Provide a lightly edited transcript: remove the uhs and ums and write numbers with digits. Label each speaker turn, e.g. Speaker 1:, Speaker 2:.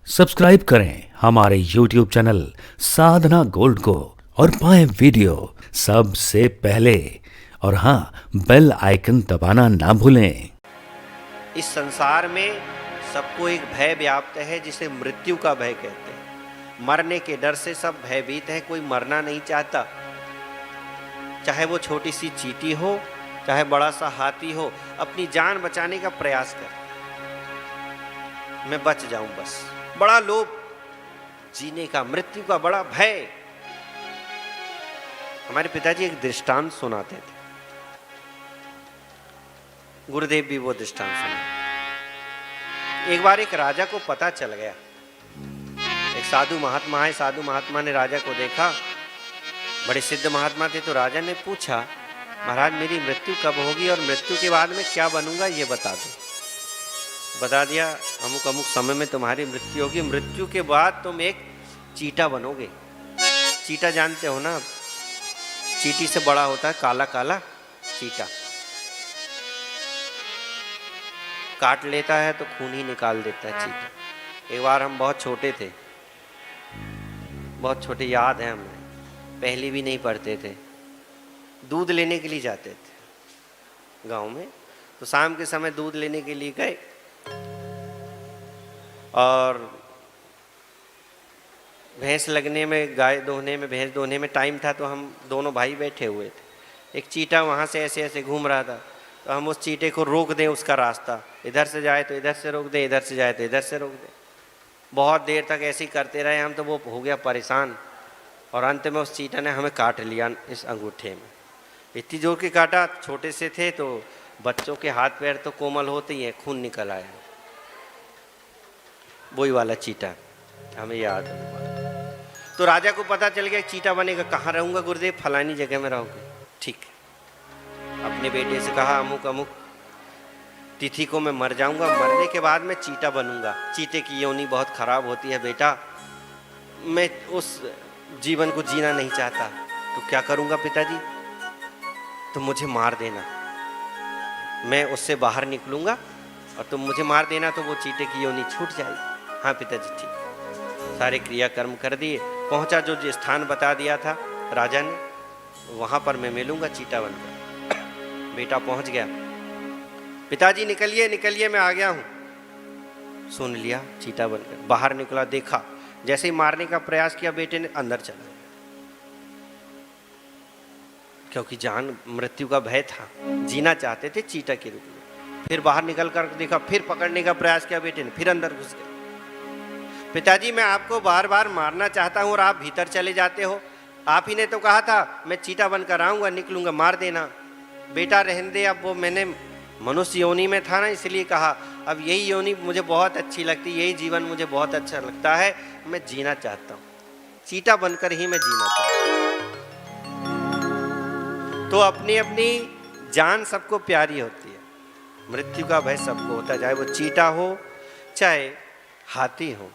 Speaker 1: Subscribe करें हमारे YouTube channel साधना gold को और पाएं वीडियो सबसे पहले। और हाँ, बेल आइकन दबाना ना भूलें।
Speaker 2: इस संसार में सबको एक भय व्याप्त है जिसे मृत्यु का भय कहते हैं। मरने के डर से सब भयभीत हैं, कोई मरना नहीं चाहता। चाहे वो छोटी सी चींटी हो, चाहे बड़ा सा हाथी हो, अपनी जान बचाने का प्रयास कर, मैं बच जाऊं बस। बड़ा लोभ, जीने का, मृत्यु का बड़ा भय। हमारे पिताजी एक दृष्टांत सुनाते थे, गुरुदेव भी वो दृष्टांत सुना। एक बार एक राजा को पता चल गया, एक साधु महात्मा है। साधु महात्मा ने राजा को देखा, बड़े सिद्ध महात्मा थे। तो राजा ने पूछा, महाराज मेरी मृत्यु कब होगी और मृत्यु के बाद में क्या बनूंगा ये बता दो। बता दिया, अमुक अमुक समय में तुम्हारी मृत्यु होगी, मृत्यु के बाद तुम एक चींटा बनोगे। चींटा जानते हो ना, चींटी से बड़ा होता है, काला काला चींटा, काट लेता है तो खून ही निकाल देता है चींटा। एक बार हम बहुत छोटे थे, बहुत छोटे, याद है हमें, पहली भी नहीं पढ़ते थे, दूध लेने के लिए जाते थे गांव में। तो शाम के समय दूध लेने के लिए गए और भैंस लगने में, गाय दोहने में, भैंस दोहने में टाइम था। तो हम दोनों भाई बैठे हुए थे। एक चींटा वहाँ से ऐसे ऐसे घूम रहा था, तो हम उस चींटे को रोक दें उसका रास्ता, इधर से जाए तो इधर से रोक दें, इधर से जाए तो इधर से रोक दें। बहुत देर तक ऐसे ही करते रहे हम, तो वो हो गया परेशान और अंत में उस चींटा ने हमें काट लिया इस अंगूठे में। इतनी जोर के काटा, छोटे से थे तो बच्चों के हाथ पैर तो कोमल होते ही हैं, खून निकल आया। वही वाला चींटा हमें याद है। तो राजा को पता चल गया चींटा बनेगा। कहाँ रहूंगा गुरुदेव? फलानी जगह में रहोगे। ठीक है, अपने बेटे से कहा अमुक अमुक तिथि को मैं मर जाऊंगा, मरने के बाद मैं चींटा बनूंगा। चींटे की योनि बहुत खराब होती है बेटा, मैं उस जीवन को जीना नहीं चाहता। तो क्या करूंगा पिताजी? तुम मुझे मार देना, मैं उससे बाहर निकलूंगा और तुम मुझे मार देना, तो वो चींटे की योनि छूट जाएगी। हाँ पिताजी ठीक। सारे क्रियाकर्म कर दिए, पहुंचा जो स्थान बता दिया था राजा ने, वहां पर मैं मिलूंगा चींटा बनकर। बेटा पहुंच गया, पिताजी निकलिए निकलिए मैं आ गया हूं। सुन लिया, चींटा बनकर बाहर निकला, देखा जैसे ही मारने का प्रयास किया, बेटे ने अंदर चला, क्योंकि जान मृत्यु का भय था, जीना चाहते थे चींटा के रूप में। फिर बाहर निकल कर देखा, फिर पकड़ने का प्रयास किया बेटे ने, फिर अंदर घुस गया। पिताजी मैं आपको बार बार मारना चाहता हूं और आप भीतर चले जाते हो, आप ही ने तो कहा था मैं चींटा बनकर आऊंगा, निकलूंगा, मार देना। बेटा रहने दे, अब वो मैंने मनुष्य योनि में था ना, इसलिए कहा। अब यही योनि मुझे बहुत अच्छी लगती, यही जीवन मुझे बहुत अच्छा लगता है, मैं जीना चाहता हूँ, चींटा बनकर ही मैं जीना चाहता हूँ। तो अपनी अपनी जान सबको प्यारी होती है, मृत्यु का भय सबको होता है, चाहे वो चींटा हो चाहे हाथी हो।